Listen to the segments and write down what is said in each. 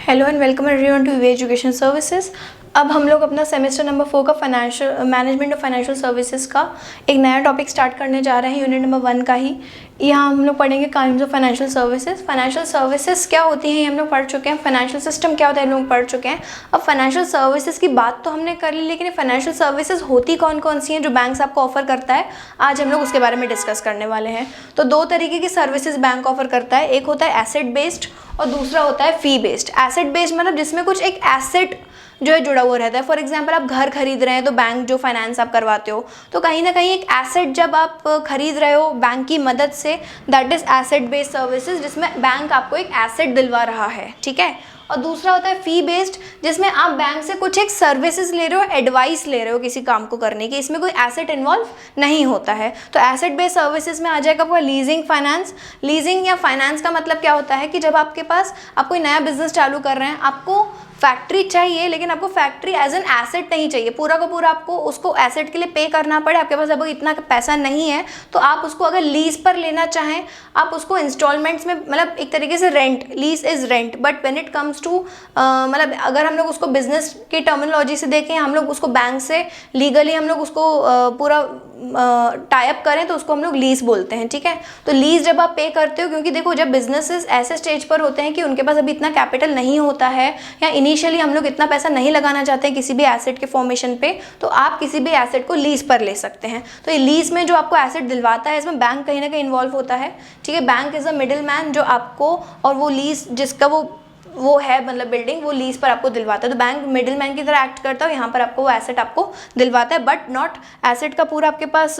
Hello and welcome everyone two way education services. अब हम लोग अपना सेमेस्टर नंबर 4 का financial management of financial services का एक नया टॉपिक स्टार्ट करने जा रहे हैं, यूनिट नंबर 1 का ही। यहाँ हम लोग पढ़ेंगे kinds of financial services. Financial services क्या होती हैं ये हम लोग पढ़ चुके हैं, फाइनेंशियल सिस्टम क्या होता है हम लोग पढ़ चुके हैं। अब फाइनेंशियल सर्विसेज की बात तो हमने कर ली, लेकिन ये फाइनेंशियल सर्विसेज होती कौन कौन सी हैं जो बैंक्स आपको ऑफर करता है, आज हम लोग उसके बारे में डिस्कस करने वाले हैं। तो दो तरीके की सर्विसेज बैंक ऑफर करता है, एक होता है एसेट बेस्ड और दूसरा होता है फी बेस्ड। एसेट बेस्ड मतलब जिसमें कुछ एक एसेट जो है जुड़ा हुआ रहता है। फॉर एग्जांपल आप घर खरीद रहे हैं तो बैंक जो फाइनेंस आप करवाते हो, तो कहीं ना कहीं एक एसेट जब आप खरीद रहे हो बैंक की मदद से, that is asset based services, जिसमें बैंक आपको एक एसेट दिलवा रहा है, ठीक है। और दूसरा होता है फी बेस्ड, जिसमें आप बैंक से कुछ एक सर्विसेज ले रहे हो, एडवाइस ले रहे हो किसी काम को करने की, इसमें कोई एसेट इन्वॉल्व नहीं होता है। तो एसेट बेस्ड सर्विसेज में आ जाएगा आपका लीजिंग फाइनेंस। लीजिंग या फाइनेंस का मतलब क्या होता है कि जब आपके पास आप कोई नया बिजनेस चालू कर रहे हैं, आपको फैक्ट्री चाहिए, लेकिन आपको फैक्ट्री एज एन एसेट नहीं चाहिए, पूरा का पूरा आपको उसको एसेट के लिए पे करना पड़े, आपके पास अब इतना पैसा नहीं है, तो आप उसको अगर लीज पर लेना चाहें, आप उसको इंस्टॉलमेंट्स में, मतलब एक तरीके से rent, lease is rent, but when it comes to मतलब अगर हम लोग उसको बिजनेस की टर्मिनोलॉजी से देखें, हम लोग उसको बैंक से लीगली हम लोग उसको पूरा टाई अप करें तो उसको हम लोग लीज बोलते हैं, ठीक है। तो लीज जब आप पे करते हो, क्योंकि देखो जब बिजनेसेस ऐसे स्टेज पर होते हैं कि उनके पास अभी इतना कैपिटल नहीं होता है, या इनिशियली हम लोग इतना पैसा नहीं लगाना चाहते हैं किसी भी एसेट के फॉर्मेशन पे, तो आप किसी भी एसेट को लीज पर ले सकते हैं। तो ये लीज में जो आपको एसेट दिलवाता है, इसमें बैंक कहीं ना कहीं इन्वॉल्व होता है, ठीक है। Bank is a middle man जो आपको, और वो लीज जिसका वो है मतलब बिल्डिंग, वो लीज पर आपको दिलवाता है। तो बैंक मिडिल मैन की तरह एक्ट करता है, यहाँ पर आपको वो एसेट आपको दिलवाता है, बट नॉट एसेट का पूरा आपके पास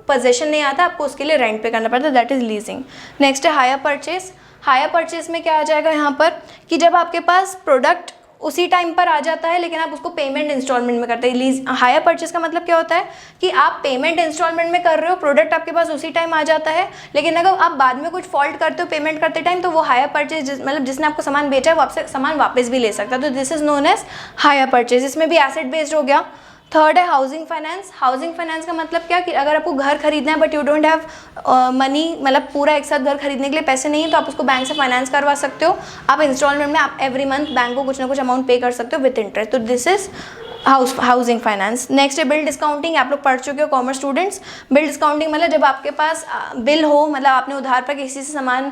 पोजेशन नहीं आता, आपको उसके लिए रेंट पे करना पड़ता है, दैट इज लीजिंग। नेक्स्ट है हायर परचेज। हायर परचेज में क्या आ जाएगा यहाँ पर कि जब आपके पास प्रोडक्ट उसी टाइम पर आ जाता है, लेकिन आप उसको पेमेंट इंस्टॉलमेंट में करते हैं। लीज हायर परचेज का मतलब क्या होता है कि आप पेमेंट इंस्टॉलमेंट में कर रहे हो, प्रोडक्ट आपके पास उसी टाइम आ जाता है, लेकिन अगर आप बाद में कुछ फॉल्ट करते हो पेमेंट करते टाइम, तो वो हायर परचेज मतलब जिसने आपको सामान बेचा है वो आपसे सामान वापस भी ले सकता है। तो this is known as hire purchase. इसमें भी एसेट बेस्ड हो गया। थर्ड है हाउसिंग फाइनेंस। हाउसिंग फाइनेंस का मतलब क्या कि अगर आपको घर खरीदना है but you don't have money, मतलब पूरा एक साथ घर खरीदने के लिए पैसे नहीं है, तो आप उसको बैंक से फाइनेंस करवा सकते हो। आप इंस्टॉलमेंट में आप एवरी मंथ बैंक को कुछ ना कुछ अमाउंट पे कर सकते हो विद इंटरेस्ट। तो this is housing finance. Next है बिल डिस्काउंटिंग। आप लोग पढ़ चुके हो कॉमर्स स्टूडेंट्स। बिल डिस्काउंटिंग मतलब जब आपके पास बिल हो, मतलब आपने उधार पर किसी से सामान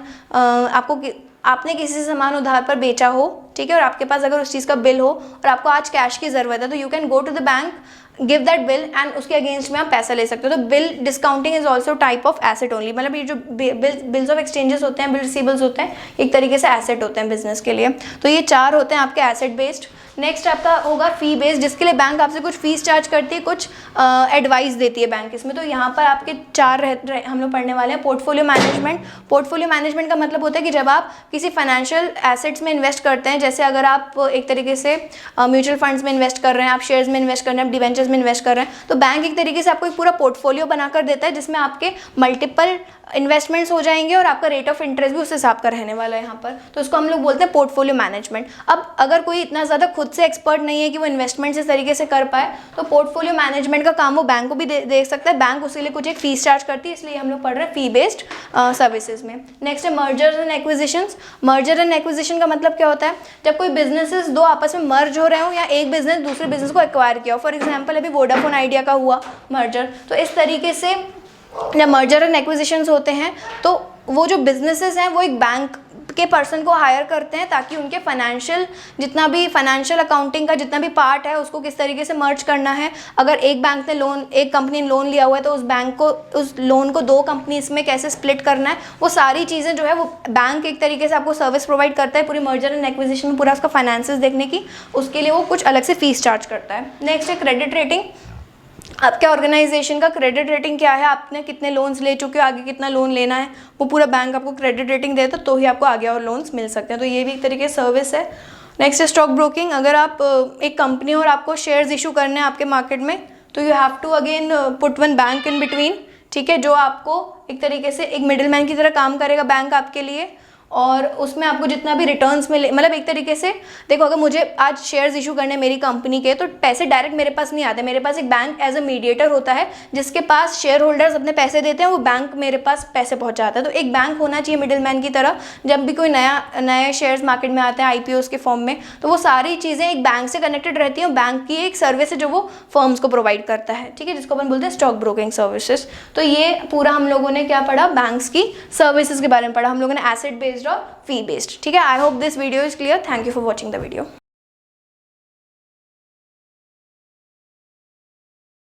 आपने किसी से सामान उधार पर बेचा हो, ठीक है, और आपके पास अगर उस चीज़ का बिल हो और आपको आज कैश की ज़रूरत है, तो you can go to the bank, give that bill and उसके अगेंस्ट में आप पैसा ले सकते हो। तो bill discounting is also type of asset only, मतलब ये जो बिल्स ऑफ एक्सचेंजेस होते हैं, बिल रिसीबल्स होते हैं, एक तरीके से एसेट होते हैं बिजनेस के लिए। तो ये चार होते हैं आपके एसेट बेस्ड। नेक्स्ट आपका होगा फी बेस्ड, जिसके लिए बैंक आपसे कुछ फीस चार्ज करती है, कुछ एडवाइस देती है बैंक इसमें। तो यहाँ पर आपके चार हम लोग पढ़ने वाले हैं। Portfolio management. पोर्टफोलियो मैनेजमेंट का मतलब होता है कि जब आप किसी फाइनेंशियल एसेट्स में इन्वेस्ट करते हैं, जैसे अगर आप एक तरीके से म्यूचुअल फंड्स में इन्वेस्ट कर रहे हैं, आप शेयर्स में इन्वेस्ट कर रहे हैं, आप डिवेंचर्स में इन्वेस्ट कर रहे हैं, तो बैंक एक तरीके से आपको एक पूरा पोर्टफोलियो बनाकर देता है, जिसमें आपके मल्टीपल इन्वेस्टमेंट्स हो जाएंगे और आपका रेट ऑफ इंटरेस्ट भी उस हिसाब का रहने वाला है यहाँ पर। तो उसको हम लोग बोलते हैं पोर्टफोलियो मैनेजमेंट। अब अगर कोई इतना ज़्यादा खुद से एक्सपर्ट नहीं है कि वो इन्वेस्टमेंट्स इस तरीके से कर पाए, तो पोर्टफोलियो मैनेजमेंट का काम वो बैंक को भी दे सकता है। बैंक उसके लिए कुछ एक फीस चार्ज करती है, इसलिए हम लोग पढ़ रहे हैं फी बेस्ड सर्विसेज में। नेक्स्ट है mergers and acquisitions. Merger and acquisition का मतलब क्या होता है, जब कोई बिजनेसेस दो आपस में मर्ज हो रहे हो, या एक बिजनेस दूसरे बिजनेस को एक्वायर किया हो। फॉर एग्जाम्पल अभी वोडाफोन आइडिया का हुआ मर्जर। तो इस तरीके से जब मर्जर एंड एक्विजिशंस होते हैं, तो वो जो बिजनेसेस हैं वो एक बैंक के पर्सन को हायर करते हैं, ताकि उनके जितना भी फाइनेंशियल अकाउंटिंग का जितना भी पार्ट है उसको किस तरीके से मर्ज करना है। अगर एक कंपनी ने लोन लिया हुआ है, तो उस लोन को दो कंपनीज में कैसे स्प्लिट करना है, वो सारी चीज़ें जो है वो बैंक एक तरीके से आपको सर्विस प्रोवाइड करता है पूरी मर्जर एंड एक्विजिशन में, पूरा उसका फाइनेंसेस देखने की। उसके लिए वो कुछ अलग से फीस चार्ज करता है। नेक्स्ट है क्रेडिट रेटिंग। आपके ऑर्गेनाइजेशन का क्रेडिट रेटिंग क्या है, आपने कितने लोन्स ले चुके हो, आगे कितना लोन लेना है, वो पूरा बैंक आपको क्रेडिट रेटिंग देता है, तो ही आपको आगे और लोन्स मिल सकते हैं। तो ये भी एक तरीके से सर्विस है। नेक्स्ट है स्टॉक ब्रोकिंग। अगर आप एक कंपनी और आपको शेयर्स इशू करने हैं आपके मार्केट में, तो you have to again put one bank in between, ठीक है, जो आपको एक तरीके से एक मिडिल मैन की तरह काम करेगा बैंक आपके लिए। और उसमें आपको जितना भी रिटर्न्स मिले, मतलब एक तरीके से देखो, अगर मुझे आज शेयर्स इशू करने मेरी कंपनी के, तो पैसे डायरेक्ट मेरे पास नहीं आते, मेरे पास एक बैंक एज अ मीडिएटर होता है जिसके पास शेयर होल्डर्स अपने पैसे देते हैं, वो बैंक मेरे पास पैसे पहुंचाता है। तो एक बैंक होना चाहिए मिडिल मैन की तरह। जब भी कोई नए शेयर्स मार्केट में आते हैं IPOs के फॉर्म में, तो वो सारी चीज़ें एक बैंक से कनेक्टेड रहती हैं। बैंक की एक सर्विस है जो वो फर्म्स को प्रोवाइड करता है, ठीक है, जिसको अपन बोलते हैं स्टॉक ब्रोकिंग सर्विसेज। तो ये पूरा हम लोगों ने क्या पढ़ा, बैंक्स की सर्विसेज के बारे में पढ़ा हम लोगों ने, एसेट बेस्ड और फी बेस्ड, ठीक है। I hope this video is clear. Thank you for watching the video.